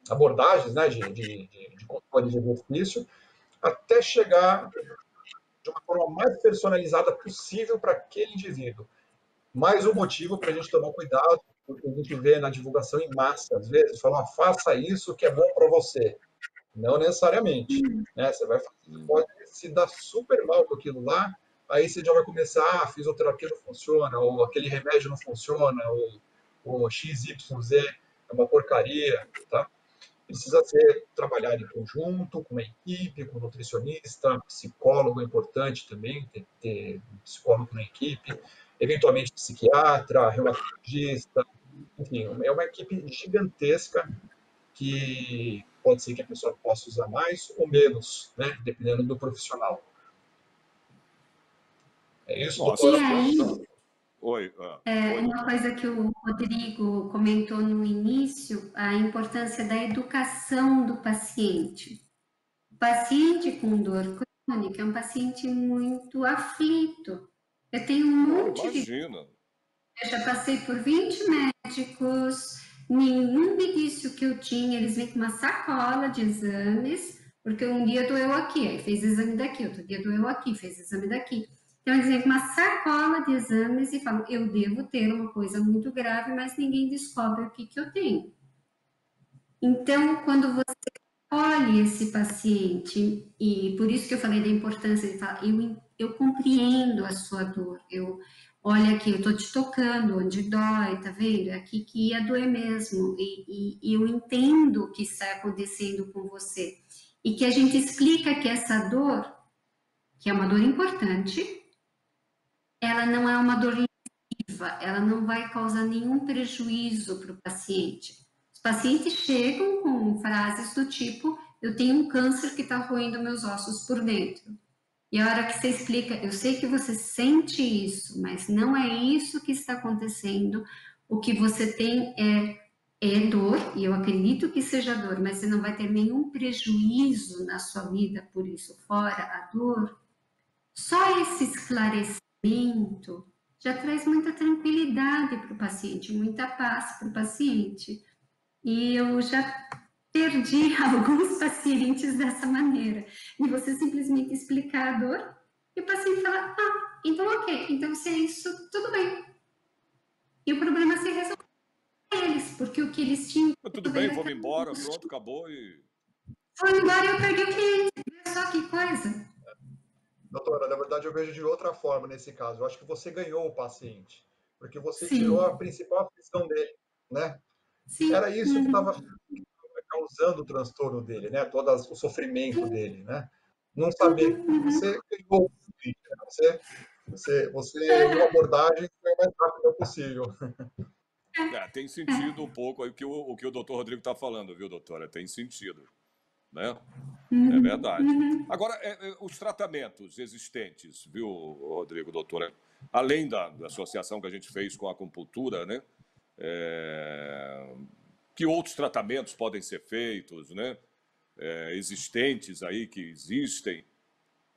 abordagens, né, de controle de exercício, até chegar de uma forma mais personalizada possível para aquele indivíduo. Mais um motivo para a gente tomar cuidado, porque a gente vê na divulgação em massa, às vezes, falam, faça isso que é bom para você. Não necessariamente. Né? Você pode se dar super mal com aquilo lá, aí você já vai começar, a fisioterapia não funciona, ou aquele remédio não funciona, ou XYZ é uma porcaria, tá? Precisa ser trabalhado em conjunto, com uma equipe, com um nutricionista, psicólogo é importante também, ter um psicólogo na equipe, eventualmente psiquiatra, reumatologista, enfim, é uma equipe gigantesca que pode ser que a pessoa possa usar mais ou menos, né, dependendo do profissional. É isso, Nossa, E doutora? aí, oi, uma doutor. coisa que o Rodrigo comentou no início, a importância da educação do paciente. O paciente com dor crônica é um paciente muito aflito. Eu tenho um Não, monte de... imagina. Eu já passei por 20 médicos, nenhum me disse o que eu tinha, eles vêm com uma sacola de exames, porque um dia doeu aqui, aí fez exame daqui, outro dia doeu aqui, fez exame daqui. Então, eles vêm com uma sacola de exames e falam, eu devo ter uma coisa muito grave, mas ninguém descobre o que eu tenho. Então, quando você olhe esse paciente, e por isso que eu falei da importância de falar, eu compreendo a sua dor, olha aqui, eu tô te tocando onde dói, tá vendo? É aqui que ia doer mesmo, e eu entendo o que está acontecendo com você. E que a gente explica que essa dor, que é uma dor importante, ela não é uma dor lesiva, ela não vai causar nenhum prejuízo para o paciente. Os pacientes chegam com frases do tipo, eu tenho um câncer que está roendo meus ossos por dentro. E a hora que você explica, eu sei que você sente isso, mas não é isso que está acontecendo. O que você tem é dor, e eu acredito que seja dor, mas você não vai ter nenhum prejuízo na sua vida por isso, fora a dor. Só esse esclarecimento já traz muita tranquilidade para o paciente, muita paz para o paciente. E eu já perdi alguns pacientes dessa maneira. E você simplesmente explicar a dor e o paciente fala, então ok, então se é isso, tudo bem. E o problema se resolve para eles, porque o que eles tinham... Tudo bem, vamos embora, pronto, acabou e... Foi embora e eu perdi o cliente. Olha só que coisa. Doutora, na verdade eu vejo de outra forma nesse caso. Eu acho que você ganhou o paciente, porque você tirou Sim, a principal aflição dele, né? sim. Era isso que estava causando o transtorno dele, né? Todo o sofrimento dele, né? Não saber. Você ganhou o paciente, né? Você, em uma abordagem, foi o mais rápida possível. Tem sentido um pouco aí o que o doutor Rodrigo está falando, viu, doutora? Tem sentido, né? É verdade. Agora, os tratamentos existentes, viu, Rodrigo, doutora? Além da associação que a gente fez com a acupuntura, né? Que outros tratamentos podem ser feitos, né? Existentes aí, que existem,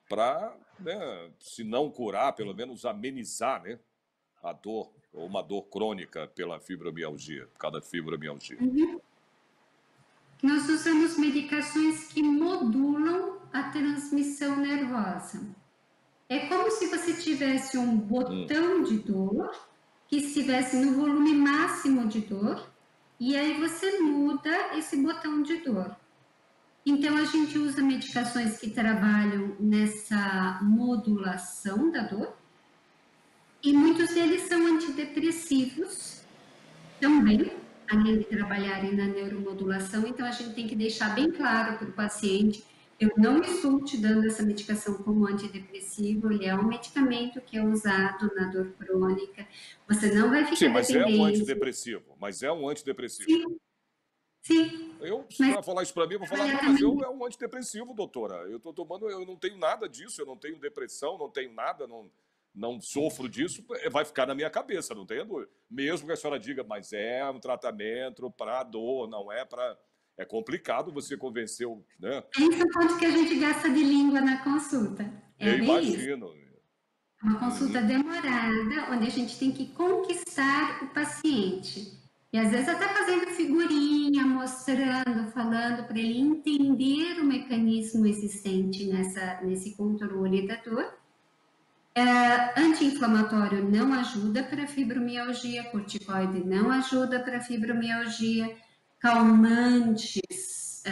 para, né, se não curar, pelo menos amenizar, né, a dor, ou uma dor crônica pela fibromialgia, por causa da fibromialgia. Nós usamos medicações que modulam a transmissão nervosa. É como se você tivesse um botão de dor que estivesse no volume máximo de dor, e aí você muda esse botão de dor. Então, a gente usa medicações que trabalham nessa modulação da dor, e muitos deles são antidepressivos também, além de trabalharem na neuromodulação. Então, a gente tem que deixar bem claro para o paciente, eu não estou te dando essa medicação como antidepressivo, ele é um medicamento que é usado na dor crônica, você não vai ficar Sim, mas é um dependente. antidepressivo, Sim, Sim, Se mas vai falar isso para mim, eu vou falar, não, mas é um antidepressivo, doutora. Eu estou tomando, eu não tenho nada disso, eu não tenho depressão, não tenho nada, não sofro disso, vai ficar na minha cabeça, não tenho dúvida. Mesmo que a senhora diga, mas é um tratamento para dor, não é para... É complicado você convencer, né? esse é o quanto que a gente gasta de língua na consulta. É Eu bem isso. imagino. Uma consulta demorada, onde a gente tem que conquistar o paciente. E às vezes até fazendo figurinha, mostrando, falando para ele entender o mecanismo existente nesse controle da dor. Anti-inflamatório não ajuda para fibromialgia, corticoide não ajuda para fibromialgia, calmantes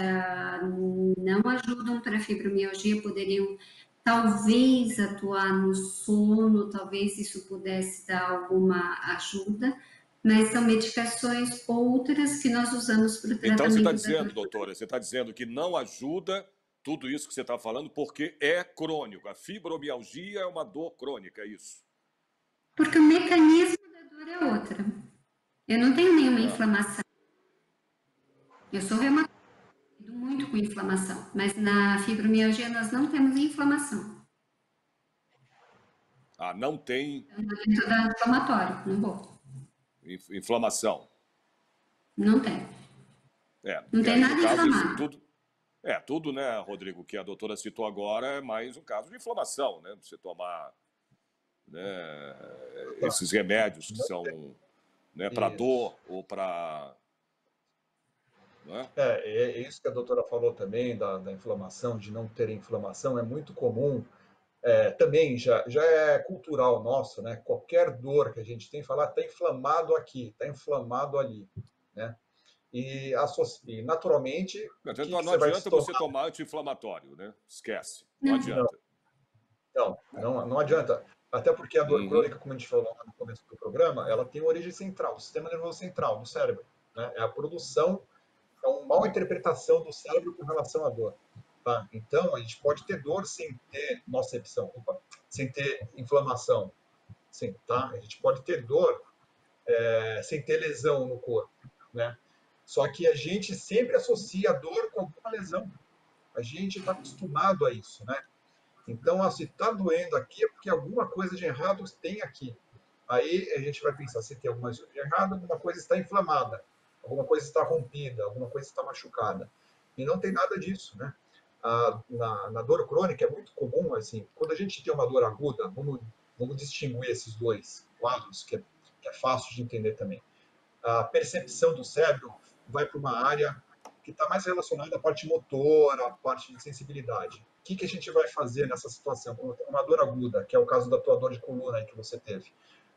não ajudam para fibromialgia, poderiam talvez atuar no sono, talvez isso pudesse dar alguma ajuda, mas são medicações outras que nós usamos para o Então você está tratamento da dizendo, dor. doutora, você está dizendo que não ajuda tudo isso que você está falando porque é crônico. A fibromialgia é uma dor crônica, é isso? Porque o mecanismo da dor é outra. Eu não tenho nenhuma inflamação. Eu sou reumatóide, lido muito com inflamação, mas na fibromialgia nós não temos inflamação. Ah, não tem Então, dentro da inflamatório, não vou. inflamação. Não tem. É, Não porque tem aí, nada no caso, inflamado. tudo, né, Rodrigo, que a doutora citou agora é mais um caso de inflamação, né? Você tomar, né, esses remédios que são, né, para Isso. dor ou para... Né? É isso que a doutora falou também, da inflamação, de não ter inflamação, é muito comum. Também já é cultural nosso, né? Qualquer dor que a gente tem, falar está inflamado aqui, está inflamado ali, né? E naturalmente, o que Não você vai adianta você tomar? tomar anti-inflamatório, né? Esquece, não Não. adianta. Não adianta. Até porque a dor Uhum. crônica, como a gente falou lá no começo do programa, ela tem origem central, o sistema nervoso central, do cérebro, né? É a produção, é uma mal interpretação do cérebro com relação à dor. Tá? Então, a gente pode ter dor sem ter nocepção, sem ter inflamação. Sim, tá? A gente pode ter dor sem ter lesão no corpo, né? Só que a gente sempre associa a dor com alguma lesão. A gente está acostumado a isso, né? Então, se está doendo aqui é porque alguma coisa de errado tem aqui. Aí a gente vai pensar se tem alguma coisa de errado, alguma coisa está inflamada, alguma coisa está rompida, alguma coisa está machucada. E não tem nada disso, né? Na dor crônica é muito comum, assim, quando a gente tem uma dor aguda, vamos distinguir esses dois quadros, que é fácil de entender também. A percepção do cérebro vai para uma área que está mais relacionada à parte motora, à parte de sensibilidade. O que a gente vai fazer nessa situação? Quando tem uma dor aguda, que é o caso da tua dor de coluna aí que você teve,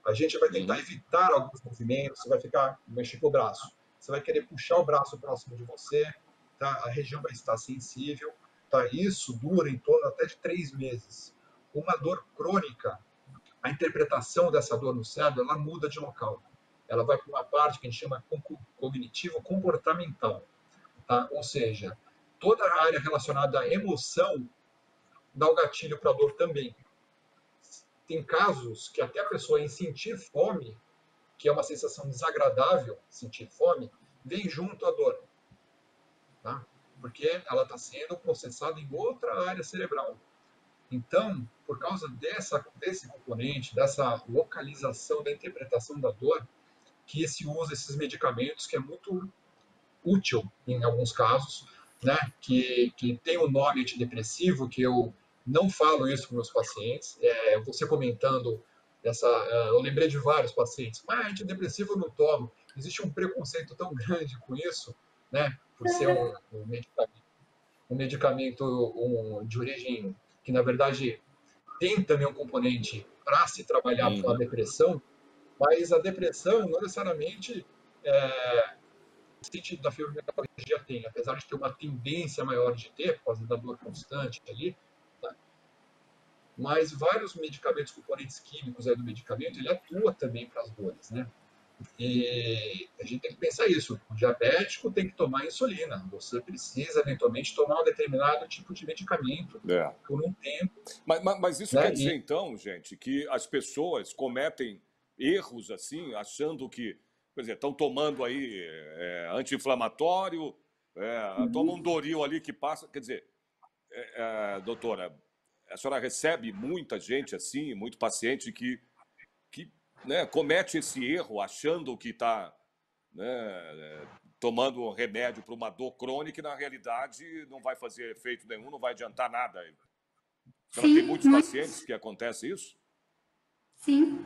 a gente vai tentar evitar alguns movimentos, você vai ficar mexer com o braço, você vai querer puxar o braço próximo de você, tá? A região vai estar sensível, tá? Isso dura em torno até de 3 meses. Uma dor crônica, a interpretação dessa dor no cérebro, ela muda de local. Ela vai para uma parte que a gente chama cognitivo-comportamental. Tá? Ou seja, toda a área relacionada à emoção dá o gatilho para a dor também. Tem casos que até a pessoa em sentir fome, que é uma sensação desagradável, sentir fome, vem junto à dor. Tá? Porque ela está sendo processada em outra área cerebral. Então, por causa desse componente, dessa localização da interpretação da dor, que se usa esses medicamentos, que é muito útil em alguns casos, né? Que tem um nome antidepressivo, que eu não falo isso com meus pacientes. Você comentando eu lembrei de vários pacientes, mas antidepressivo eu não tomo. Existe um preconceito tão grande com isso, né? Por ser um medicamento de origem que, na verdade, tem também um componente para se trabalhar com a depressão, mas a depressão não necessariamente o sentido da fibromialgia tem, apesar de ter uma tendência maior de ter, por causa da dor constante ali, tá? Mas vários medicamentos, componentes químicos aí do medicamento, ele atua também para as dores, né? E a gente tem que pensar isso. O diabético tem que tomar insulina. Você precisa, eventualmente, tomar um determinado tipo de medicamento por um tempo. Mas isso, né, quer dizer, então, gente, que as pessoas cometem erros assim, achando que quer dizer, estão tomando aí anti-inflamatório, toma um Doril ali que passa, quer dizer, doutora, a senhora recebe muita gente assim, muito paciente que né, comete esse erro achando que está, né, tomando um remédio para uma dor crônica e na realidade não vai fazer efeito nenhum, não vai adiantar nada. A senhora tem muitos pacientes que acontece isso? Sim,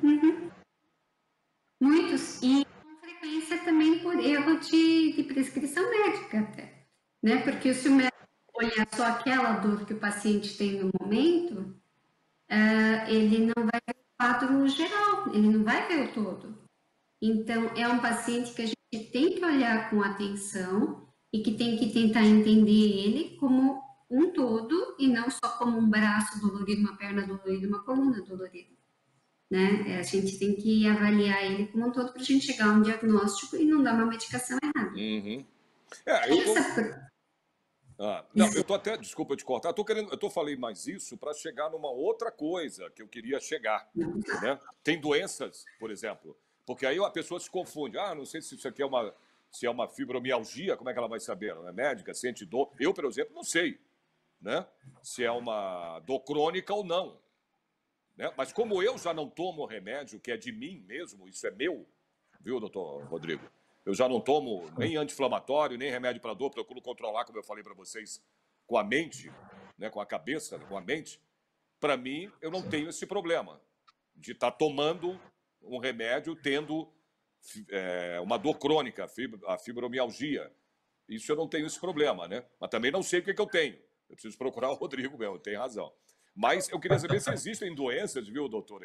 muitos. E com frequência também por erro de prescrição médica até. Né? Porque se o médico olhar só aquela dor que o paciente tem no momento, ele não vai ver o quadro geral, ele não vai ver o todo. Então, é um paciente que a gente tem que olhar com atenção e que tem que tentar entender ele como um todo e não só como um braço dolorido, uma perna dolorida, uma coluna dolorida. Né? A gente tem que avaliar ele como um todo para a gente chegar a um diagnóstico e não dar uma medicação errada. Uhum. Não, eu tô até, desculpa te cortar, eu falei mais isso para chegar numa outra coisa que eu queria chegar, né? Tem doenças, por exemplo, porque aí a pessoa se confunde. Não sei se isso aqui se é uma fibromialgia, como é que ela vai saber? Ela não é médica, sente dor. Eu, por exemplo, não sei, né? Se é uma dor crônica ou não, né? Mas como eu já não tomo remédio, que é de mim mesmo, isso é meu, viu, doutor Rodrigo? Eu já não tomo nem anti-inflamatório, nem remédio para dor, procuro controlar, como eu falei para vocês, com a mente, né, com a cabeça, com a mente. Para mim, eu não tenho esse problema de estar tomando um remédio tendo uma dor crônica, a fibromialgia. Isso eu não tenho esse problema, né? Mas também não sei o que eu tenho. Eu preciso procurar o Rodrigo mesmo, tem razão. Mas eu queria saber se existem doenças, viu, doutor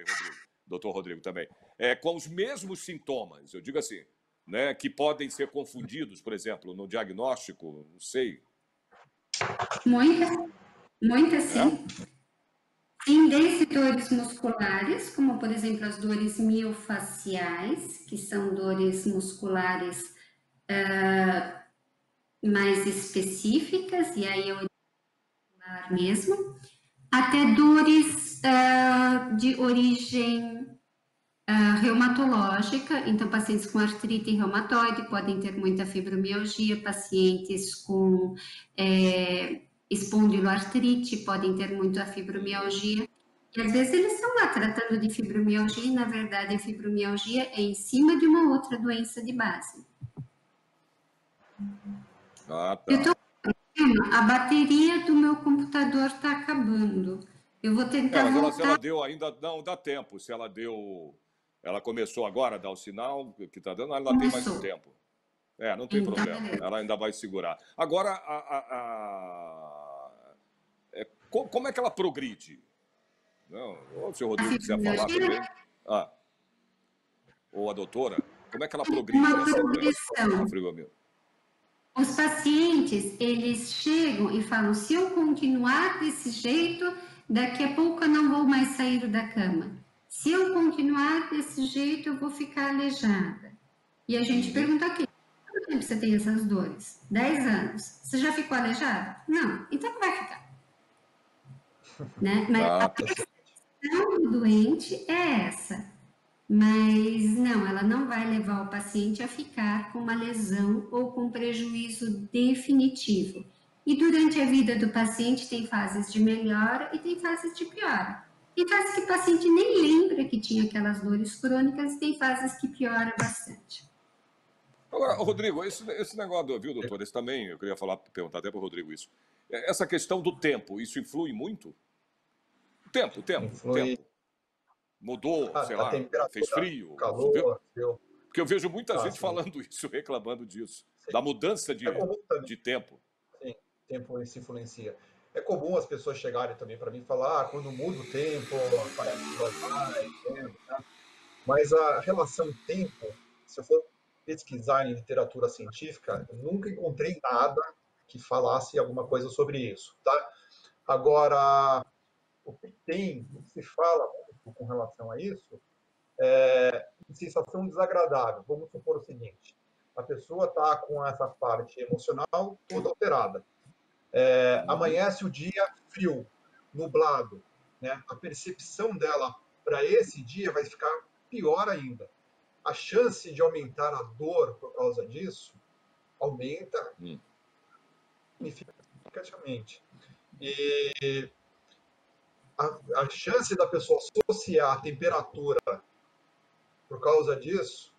Rodrigo também, com os mesmos sintomas, eu digo assim, né, que podem ser confundidos, por exemplo, no diagnóstico, não sei. Muitas sim. Sim, desde dores musculares, como por exemplo as dores miofaciais, que são dores musculares mais específicas, e aí é muscular mesmo, até dores de origem reumatológica, então pacientes com artrite reumatoide podem ter muita fibromialgia, pacientes com espondiloartrite podem ter muita fibromialgia, e às vezes eles estão lá tratando de fibromialgia e na verdade a fibromialgia é em cima de uma outra doença de base. Tá. Eu tô com a bateria do meu computador está acabando. Eu vou tentar mas voltar. Se ela deu ainda, não dá tempo. Se ela deu, ela começou agora a dar o sinal que está dando, ela tem mais um tempo. Não tem problema. Ela ainda vai segurar. Agora, como é que ela progride? Não, ou o senhor Rodrigo quiser falar também. Ou a doutora, como é que ela progride? Uma progressão. Os pacientes, eles chegam e falam, se eu continuar desse jeito, daqui a pouco eu não vou mais sair da cama. Se eu continuar desse jeito, eu vou ficar aleijada. E a gente pergunta aqui, quanto tempo você tem essas dores? 10 anos. Você já ficou aleijada? Não. Então não vai ficar. Né? Mas a questão do doente é essa. Mas não, ela não vai levar o paciente a ficar com uma lesão ou com prejuízo definitivo. E durante a vida do paciente tem fases de melhora e tem fases de piora. Tem fases que o paciente nem lembra que tinha aquelas dores crônicas e tem fases que piora bastante. Agora, Rodrigo, esse negócio, viu, doutor? Esse também, eu queria perguntar até para o Rodrigo isso. Essa questão do tempo, isso influi muito? Tempo. Mudou, sei lá, fez frio. Calor, porque eu vejo muita gente falando isso, reclamando disso, da mudança de tempo. Sim, tempo se influencia. É comum as pessoas chegarem também para mim e falar, quando muda o tempo, parece que vai tempo, né? Mas a relação tempo, se eu for pesquisar em literatura científica, eu nunca encontrei nada que falasse alguma coisa sobre isso, tá? Agora, o que se fala muito com relação a isso, sensação desagradável. Vamos supor o seguinte, a pessoa está com essa parte emocional toda alterada. Amanhece o dia frio, nublado, né? A percepção dela para esse dia vai ficar pior ainda. a chance de aumentar a dor por causa disso aumenta significativamente. E a chance da pessoa associar a temperatura por causa disso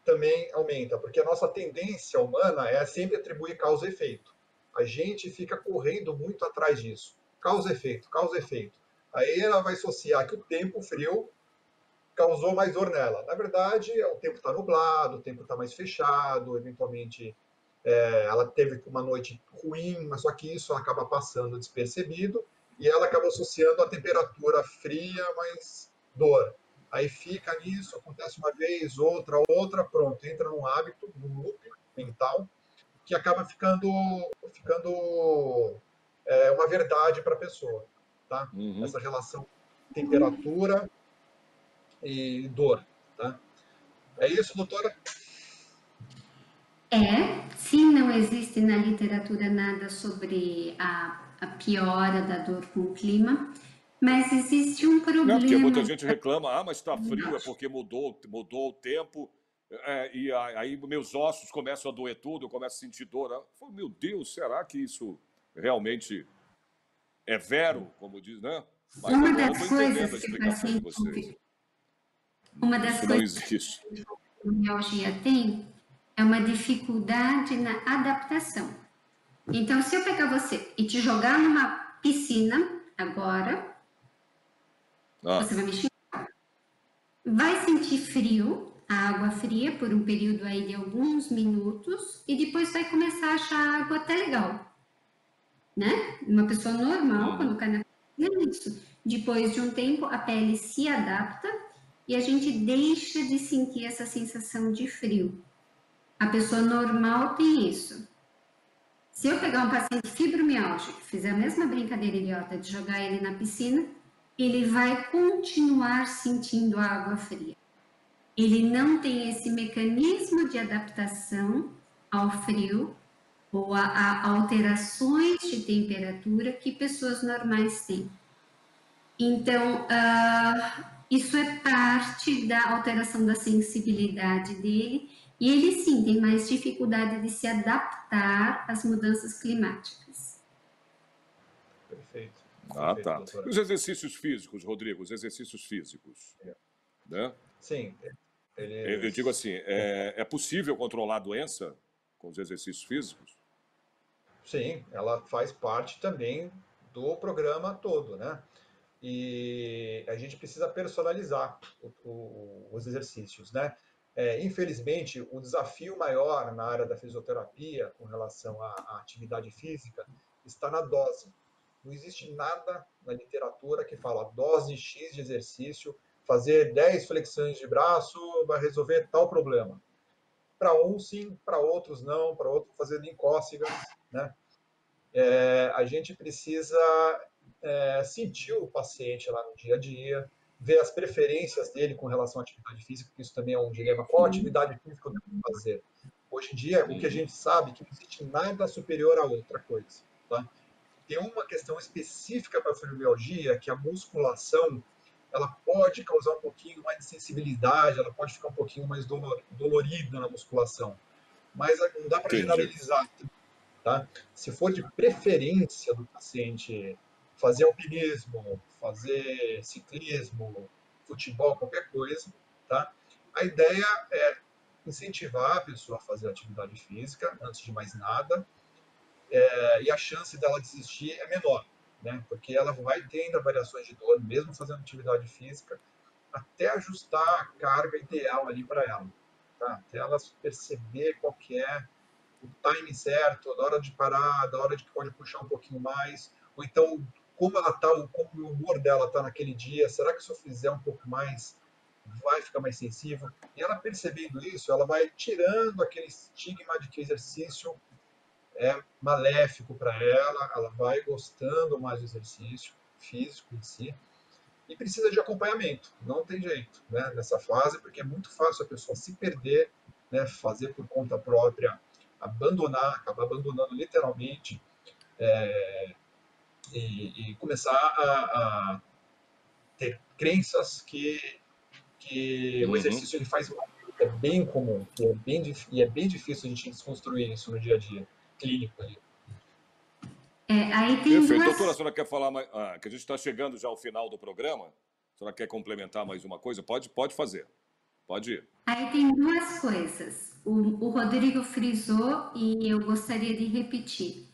também aumenta, porque a nossa tendência humana é sempre atribuir causa e efeito. A gente fica correndo muito atrás disso. Causa e efeito, causa e efeito. Aí ela vai associar que o tempo frio causou mais dor nela. Na verdade, o tempo está nublado, o tempo está mais fechado, eventualmente ela teve uma noite ruim, mas só que isso acaba passando despercebido e ela acaba associando a temperatura fria mais dor. Aí fica nisso, acontece uma vez, outra, pronto, entra num hábito, num loop mental, que acaba ficando uma verdade para a pessoa, tá? Essa relação temperatura e dor, tá? É isso, doutora? Sim, não existe na literatura nada sobre a piora da dor com o clima, mas existe um Não, porque muita problema. gente reclama, mas está frio, é porque mudou o tempo, e aí meus ossos começam a doer tudo, eu começo a sentir dor. Eu falo, meu Deus, será que isso realmente é vero, como diz, né? Mas Uma agora eu das estou entendendo a coisas que o explicação de paciente vocês. Uma das Isso não coisas existe. que a fibromialgia tem é uma dificuldade na adaptação. Então, se eu pegar você e te jogar numa piscina agora, você vai mexer, vai sentir frio, a água fria, por um período aí de alguns minutos, e depois vai começar a achar a água até legal, né? Uma pessoa normal, quando cai na piscina, é isso. Depois de um tempo, a pele se adapta e a gente deixa de sentir essa sensação de frio. A pessoa normal tem isso. Se eu pegar um paciente fibromialgia, fizer a mesma brincadeira idiota de jogar ele na piscina, ele vai continuar sentindo a água fria. Ele não tem esse mecanismo de adaptação ao frio ou a alterações de temperatura que pessoas normais têm. Então, isso é parte da alteração da sensibilidade dele, e ele sim tem mais dificuldade de se adaptar às mudanças climáticas. Perfeito. Ah, Perfeito, tá. doutora. E os exercícios físicos, Rodrigo, os exercícios físicos, né? Sim, Eu digo assim, é possível controlar a doença com os exercícios físicos? sim, ela faz parte também do programa todo, né? E a gente precisa personalizar os exercícios, né? Infelizmente, o desafio maior na área da fisioterapia com relação à atividade física está na dose. Não existe nada na literatura que fala dose X de exercício, fazer 10 flexões de braço vai resolver tal problema. Para uns sim, para outros não, para outros fazer cócegas, né? A gente precisa sentir o paciente lá no dia a dia, ver as preferências dele com relação à atividade física, porque isso também é um dilema. Qual atividade física eu devo fazer? Hoje em dia, o que a gente sabe é que não existe nada superior a outra coisa. Tá? Tem uma questão específica para a fibromialgia, que a musculação ela pode causar um pouquinho mais de sensibilidade, ela pode ficar um pouquinho mais dolorida na musculação. Mas não dá para Entendi. generalizar. Tá? Se for de preferência do paciente fazer alpinismo, fazer ciclismo, futebol, qualquer coisa, tá? A ideia é incentivar a pessoa a fazer atividade física, antes de mais nada, e a chance dela desistir é menor, né? Porque ela vai tendo variações de dor, mesmo fazendo atividade física, até ajustar a carga ideal ali para ela, tá? Até ela perceber qual que é o time certo, da hora de parar, da hora de que pode puxar um pouquinho mais, ou então como ela tá, como o humor dela tá naquele dia, será que se eu fizer um pouco mais vai ficar mais sensível? E ela percebendo isso, ela vai tirando aquele estigma de que o exercício é maléfico para ela, ela vai gostando mais do exercício físico em si, e precisa de acompanhamento, não tem jeito, né, nessa fase, porque é muito fácil a pessoa se perder, né, fazer por conta própria, acabar abandonando literalmente, e começar ter crenças que o exercício ele faz mal, é bem comum e é bem difícil a gente desconstruir isso no dia a dia clínico ali. Aí tem Perfeito. duas... Doutora, a senhora quer falar mais? Que a gente está chegando já ao final do programa. A senhora quer complementar mais uma coisa? Pode fazer. Pode ir. Aí tem duas coisas. O Rodrigo frisou e eu gostaria de repetir.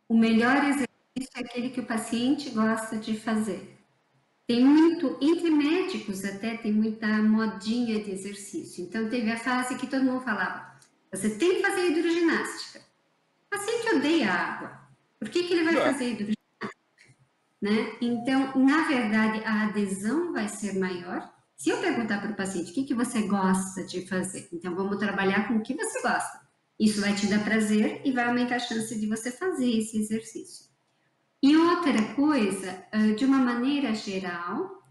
O melhor exercício é aquele que o paciente gosta de fazer. Tem muito, entre médicos até, tem muita modinha de exercício. Então, teve a fase que todo mundo falava, você tem que fazer hidroginástica. O paciente odeia água. Por que ele vai fazer hidroginástica? Né? Então, na verdade, a adesão vai ser maior. Se eu perguntar para o paciente o que você gosta de fazer, então vamos trabalhar com o que você gosta. Isso vai te dar prazer e vai aumentar a chance de você fazer esse exercício. E outra coisa, de uma maneira geral,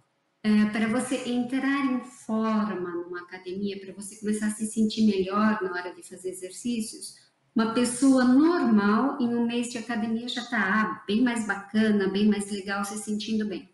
para você entrar em forma numa academia, para você começar a se sentir melhor na hora de fazer exercícios, uma pessoa normal, em um mês de academia, já está bem mais bacana, bem mais legal, se sentindo bem.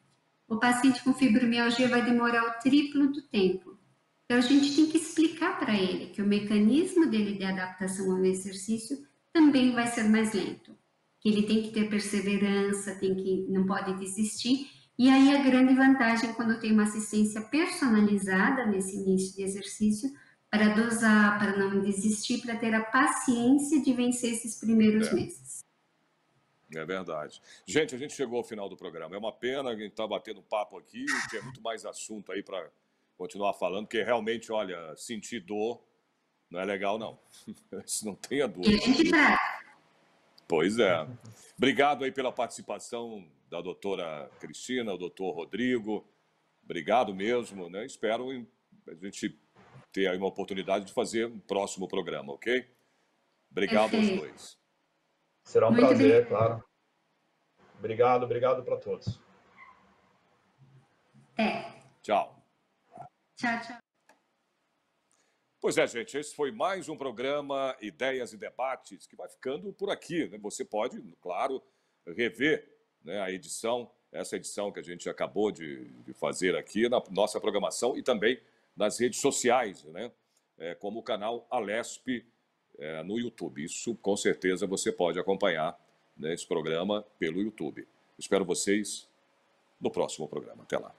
O paciente com fibromialgia vai demorar o triplo do tempo. Então, a gente tem que explicar para ele que o mecanismo dele de adaptação ao exercício também vai ser mais lento. Que ele tem que ter perseverança, não pode desistir. E aí, a grande vantagem quando tem uma assistência personalizada nesse início de exercício, para dosar, para não desistir, para ter a paciência de vencer esses primeiros meses. É verdade. Gente, a gente chegou ao final do programa. É uma pena, a gente está batendo papo aqui, tem muito mais assunto aí para continuar falando, porque realmente, olha, sentir dor não é legal, não. Se não tenha dor. Pois é. Obrigado aí pela participação da doutora Cristina, o doutor Rodrigo. Obrigado mesmo, né? Espero a gente ter aí uma oportunidade de fazer um próximo programa, ok? Obrigado aos dois. Será um prazer, claro. Obrigado para todos. Tchau. Tchau, tchau. Pois é, gente, esse foi mais um programa Ideias e Debates, que vai ficando por aqui, né? Você pode, claro, rever, né, a edição, essa edição que a gente acabou de fazer aqui na nossa programação e também nas redes sociais, né? Como o canal Alesp no YouTube. Isso, com certeza, você pode acompanhar, né, esse programa pelo YouTube. Espero vocês no próximo programa. Até lá.